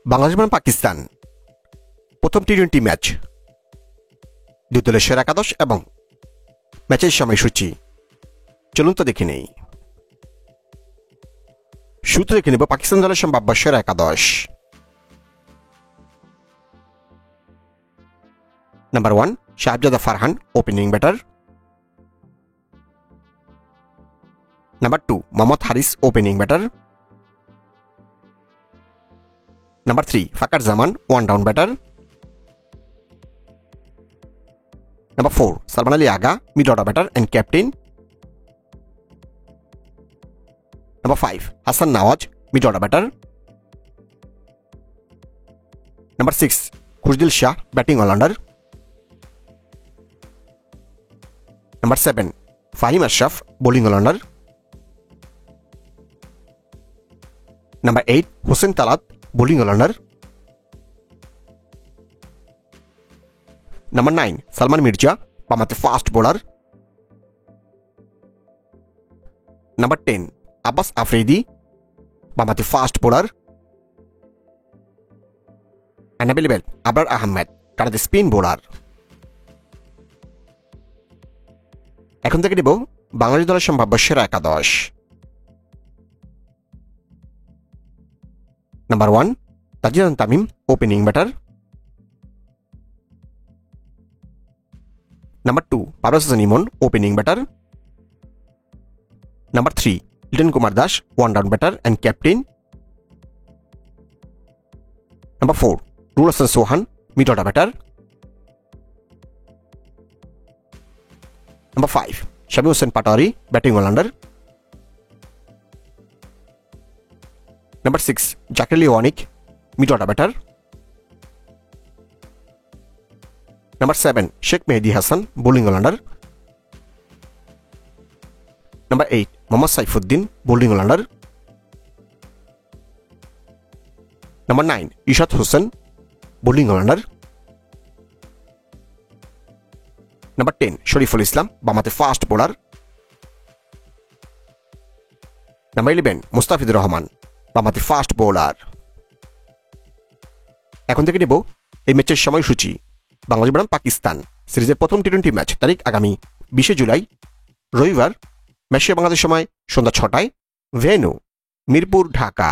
বাংলাদেশ বনাম পাকিস্তান প্রথম টি-20 ম্যাচ, দুই দলের সেরা একাদশ এবং ম্যাচের সময়সূচি চলুন তো দেখে নেই। শুরুতে দেখে নেব পাকিস্তান দলের সম্ভাব্য সেরা একাদশ। Number 1 Shahzada Farhan, opening batter. Number 2 Mohammad Haris, opening batter. Number 3 Fakhar Zaman, one down batter. Number 4 Salman Ali Agha, mid order batter and captain. Number 5 Hasan Nawaz, mid order batter. Number 6 Khushdil Shah, batting allrounder. Number 7 Faheem Ashraf, bowling allrounder. Number 8 Hussain Talat, bowling allrounder. Number 9 Salman Mirza, বামাতে fast bowler. Number 10 Abbas Afridi, বামাতে fast bowler. Available Abrar Ahmed, Canada spin bowler. এখন থেকে নেব বাংলাদেশ দলের সম্ভাব্য সেরা একাদশ। Number 1 Tazid Tamim, opening batter. Number 2 Parvez Hossain Emon, opening batter. Number 3 Liton Kumar Das, one down batter and captain. Number 4 Rul Hasan Sohan, mid order batter. Number 5 Shamim Hossain Patwari, batting allrounder. Number 6 Jakir Ali Wanik, mid order batter. Number 7 Sheikh Mehedi Hasan, bowling allrounder. Number 8 Mohammad Saifuddin, bowling allrounder. Number 9 Ishad Hossain, bowling allrounder. Number 10 Shoriful Islam, বামাতে fast bowler. Number 11 Mustafizur Rahman, বামাতে fast bowler. এখন থেকে নেব এই ম্যাচের সময়সূচি। বাংলাদেশ বনাম পাকিস্তান সিরিজের প্রথম টি-20 ম্যাচ, তারিখ আগামী 20 জুলাই, রবিবার। ম্যাচে বাংলাদেশ সময় সন্ধ্যা 6টায়, ভেন্যু মিরপুর, ঢাকা।